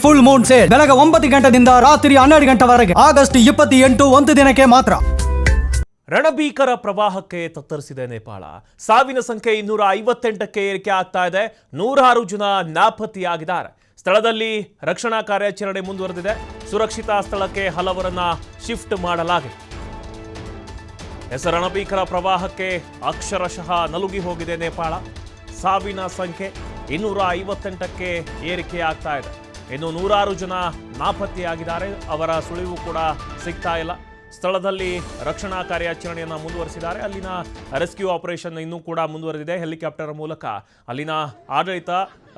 Full Moon sale ಬೆಳಗ್ಗೆ 9 ಗಂಟೆಯಿಂದ ರಾತ್ರಿ 12 ಗಂಟೆವರೆಗೆ ಆಗಸ್ಟ್ 28 ಒಂದು ದಿನಕ್ಕೆ ಮಾತ್ರ. ರಣಭೀಕರ ಪ್ರವಾಹಕ್ಕೆ ತತ್ತರಿಸಿದೆ ನೇಪಾಳ. ಸಾವಿನ ಸಂಖ್ಯೆ 258ಕ್ಕೆ ಏರಿಕೆ ಆಗ್ತಾ ಇದೆ. 106 ಜನ ನಾಪತ್ತೆಯಾಗಿದ್ದಾರೆ. ಸ್ಥಳದಲ್ಲಿ ರಕ್ಷಣಾ ಕಾರ್ಯಾಚರಣೆ ಮುಂದುವರೆದಿದೆ. ಸುರಕ್ಷಿತ ಸ್ಥಳಕ್ಕೆ ಹಲವರನ್ನ ಶಿಫ್ಟ್ ಮಾಡಲಾಗಿದೆ. ರಣಭೀಕರ ಪ್ರವಾಹಕ್ಕೆ ಅಕ್ಷರಶಃ ನಲುಗಿ ಹೋಗಿದೆ ನೇಪಾಳ. ಸಾವಿನ ಸಂಖ್ಯೆ 258ಕ್ಕೆ ಏರಿಕೆ ಆಗ್ತಾ ಇದೆ. ಇನ್ನು 106 ಜನ ನಾಪತ್ತೆಯಾಗಿದ್ದಾರೆ. ಅವರ ಸುಳಿವು ಕೂಡ ಸಿಗ್ತಾ ಇಲ್ಲ. ಸ್ಥಳದಲ್ಲಿ ರಕ್ಷಣಾ ಕಾರ್ಯಾಚರಣೆಯನ್ನು ಮುಂದುವರಿಸಿದ್ದಾರೆ. ಅಲ್ಲಿನ ರೆಸ್ಕ್ಯೂ ಆಪರೇಷನ್ ಇನ್ನೂ ಕೂಡ ಮುಂದುವರೆದಿದೆ. ಹೆಲಿಕಾಪ್ಟರ್ ಮೂಲಕ ಅಲ್ಲಿನ ಆಡಳಿತ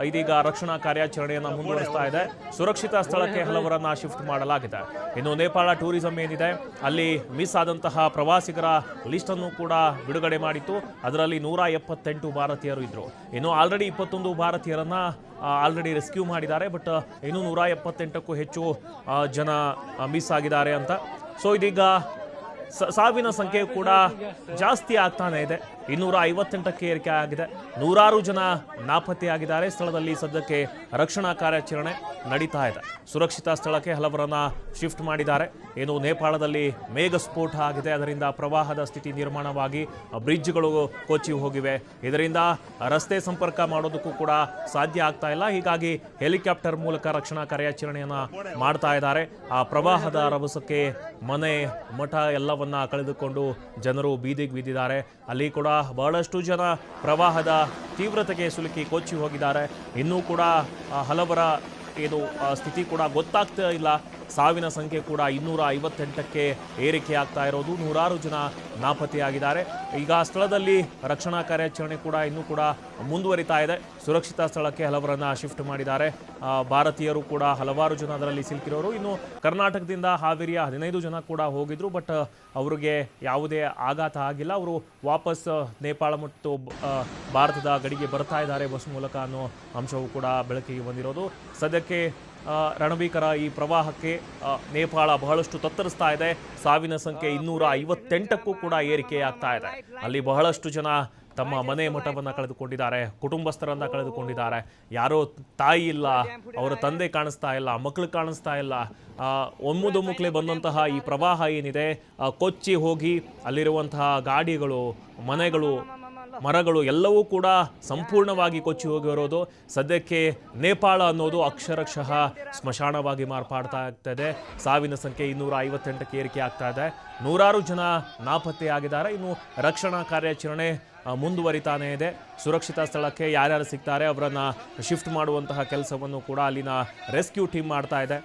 ಇದೀಗ ರಕ್ಷಣಾ ಕಾರ್ಯಾಚರಣೆಯನ್ನು ಮುಂದುವರಿಸ್ತಾ ಇದೆ. ಸುರಕ್ಷಿತ ಸ್ಥಳಕ್ಕೆ ಹಲವರನ್ನ ಶಿಫ್ಟ್ ಮಾಡಲಾಗಿದೆ. ಇನ್ನು ನೇಪಾಳ ಟೂರಿಸಂ ಏನಿದೆ ಅಲ್ಲಿ ಮಿಸ್ ಆದಂತಹ ಪ್ರವಾಸಿಗರ ಲಿಸ್ಟ್ ಅನ್ನು ಕೂಡ ಬಿಡುಗಡೆ ಮಾಡಿತ್ತು. ಅದರಲ್ಲಿ 178 ಭಾರತೀಯರು ಇದ್ರು. ಇನ್ನು ಆಲ್ರೆಡಿ 21 ಭಾರತೀಯರನ್ನ ಆಲ್ರೆಡಿ ರೆಸ್ಕ್ಯೂ ಮಾಡಿದ್ದಾರೆ. ಬಟ್ ಇನ್ನು 178ಕ್ಕೂ ಹೆಚ್ಚು ಜನ ಮಿಸ್ ಆಗಿದ್ದಾರೆ ಅಂತ. ಸೊ ಇದೀಗ ಸಾವಿನ ಸಂಖ್ಯೆ ಕೂಡ ಜಾಸ್ತಿ ಆಗ್ತಾನೆ ಇದೆ. 258ಕ್ಕೆ ಏರಿಕೆ ಆಗಿದೆ. 106 ಜನ ನಾಪತ್ತೆಯಾಗಿದ್ದಾರೆ. ಸ್ಥಳದಲ್ಲಿ ಸದ್ಯಕ್ಕೆ ರಕ್ಷಣಾ ಕಾರ್ಯಾಚರಣೆ ನಡೀತಾ ಇದೆ. ಸುರಕ್ಷಿತ ಸ್ಥಳಕ್ಕೆ ಹಲವರನ್ನ ಶಿಫ್ಟ್ ಮಾಡಿದ್ದಾರೆ. ಏನು ನೇಪಾಳದಲ್ಲಿ ಮೇಘಸ್ಫೋಟ ಆಗಿದೆ. ಅದರಿಂದ ಪ್ರವಾಹದ ಸ್ಥಿತಿ ನಿರ್ಮಾಣವಾಗಿ ಬ್ರಿಡ್ಜ್ಗಳು ಕೊಚ್ಚಿ ಹೋಗಿವೆ. ಇದರಿಂದ ರಸ್ತೆ ಸಂಪರ್ಕ ಮಾಡೋದಕ್ಕೂ ಕೂಡ ಸಾಧ್ಯ ಆಗ್ತಾ ಇಲ್ಲ. ಹೀಗಾಗಿ ಹೆಲಿಕಾಪ್ಟರ್ ಮೂಲಕ ರಕ್ಷಣಾ ಕಾರ್ಯಾಚರಣೆಯನ್ನ ಮಾಡ್ತಾ ಇದ್ದಾರೆ. ಆ ಪ್ರವಾಹದ ರಭಸಕ್ಕೆ ಮನೆ ಮಠ ಎಲ್ಲವನ್ನ ಕಳೆದುಕೊಂಡು ಜನರು ಬೀದಿಗೆ ಬಿದ್ದಿದ್ದಾರೆ. ಅಲ್ಲಿ ಕೂಡ ಬಹಳಷ್ಟು ಜನ ಪ್ರವಾಹದ ತೀವ್ರತೆಗೆ ಸಿಲುಕಿ ಕೊಚ್ಚಿ ಹೋಗಿದ್ದಾರೆ. ಇನ್ನೂ ಕೂಡ ಹಲವರ ಏನು ಸ್ಥಿತಿ ಕೂಡ ಗೊತ್ತಾಗ್ತಾ ಇಲ್ಲ. ಸಾವಿನ ಸಂಖ್ಯೆ ಕೂಡ 258ಕ್ಕೆ ಏರಿಕೆ ಆಗ್ತಾ ಇರೋದು. 106 ಜನ ನಾಪತ್ತೆಯಾಗಿದ್ದಾರೆ. ಈಗ ಸ್ಥಳದಲ್ಲಿ ರಕ್ಷಣಾ ಕಾರ್ಯಾಚರಣೆ ಕೂಡ ಇನ್ನೂ ಕೂಡ ಮುಂದುವರಿತಾ ಇದೆ. ಸುರಕ್ಷಿತ ಸ್ಥಳಕ್ಕೆ ಹಲವರನ್ನ ಶಿಫ್ಟ್ ಮಾಡಿದ್ದಾರೆ. ಭಾರತೀಯರು ಕೂಡ ಹಲವಾರು ಜನ ಅದರಲ್ಲಿ ಸಿಲುಕಿರೋರು. ಇನ್ನು ಕರ್ನಾಟಕದಿಂದ ಹಾವೇರಿಯ 15 ಜನ ಕೂಡ ಹೋಗಿದ್ರು. ಬಟ್ ಅವರಿಗೆ ಯಾವುದೇ ಆಘಾತ ಆಗಿಲ್ಲ. ಅವರು ವಾಪಸ್ ನೇಪಾಳ ಮತ್ತು ಭಾರತದ ಗಡಿಗೆ ಬರ್ತಾ ಇದ್ದಾರೆ ಬಸ್ ಮೂಲಕ ಅನ್ನೋ ಅಂಶವೂ ಕೂಡ ಬೆಳಕಿಗೆ ಬಂದಿರೋದು. ಸದ್ಯಕ್ಕೆ ರಣಭೀಕರ ಈ ಪ್ರವಾಹಕ್ಕೆ ನೇಪಾಳ ಬಹಳಷ್ಟು ತತ್ತರಿಸ್ತಾ ಇದೆ. ಸಾವಿನ ಸಂಖ್ಯೆ 258ಕ್ಕೂ ಕೂಡ ಏರಿಕೆ ಆಗ್ತಾ ಇದೆ. ಅಲ್ಲಿ ಬಹಳಷ್ಟು ಜನ ತಮ್ಮ ಮನೆ ಮಠವನ್ನು ಕಳೆದುಕೊಂಡಿದ್ದಾರೆ. ಕುಟುಂಬಸ್ಥರನ್ನ ಕಳೆದುಕೊಂಡಿದ್ದಾರೆ. ಯಾರೋ ತಾಯಿ ಇಲ್ಲ, ಅವರ ತಂದೆ ಕಾಣಿಸ್ತಾ ಇಲ್ಲ, ಮಕ್ಕಳು ಕಾಣಿಸ್ತಾ ಇಲ್ಲ. ಒಮ್ಮುದೊಮ್ಮುಕ್ಲೆ ಬಂದಂತಹ ಈ ಪ್ರವಾಹ ಏನಿದೆ ಕೊಚ್ಚಿ ಹೋಗಿ ಅಲ್ಲಿರುವಂತಹ ಗಾಡಿಗಳು, ಮನೆಗಳು, ಮರಗಳು ಎಲ್ಲವೂ ಕೂಡ ಸಂಪೂರ್ಣವಾಗಿ ಕೊಚ್ಚಿ ಹೋಗಿರೋದು. ಸದ್ಯಕ್ಕೆ ನೇಪಾಳ ಅನ್ನೋದು ಅಕ್ಷರಶಃ ಸ್ಮಶಾನವಾಗಿ ಮಾರ್ಪಾಡ್ತಾ ಆಗ್ತಾಯಿದೆ. ಸಾವಿನ ಸಂಖ್ಯೆ 258ಕ್ಕೆ ಏರಿಕೆ ಆಗ್ತಾ ಇದೆ. 106 ಜನ ನಾಪತ್ತೆಯಾಗಿದ್ದಾರೆ. ಇನ್ನು ರಕ್ಷಣಾ ಕಾರ್ಯಾಚರಣೆ ಮುಂದುವರಿತಾನೇ ಇದೆ. ಸುರಕ್ಷಿತ ಸ್ಥಳಕ್ಕೆ ಯಾರ್ಯಾರು ಸಿಗ್ತಾರೆ ಅವರನ್ನ ಶಿಫ್ಟ್ ಮಾಡುವಂತಹ ಕೆಲಸವನ್ನು ಕೂಡ ಅಲ್ಲಿನ ರೆಸ್ಕ್ಯೂ ಟೀಮ್ ಮಾಡ್ತಾ ಇದೆ.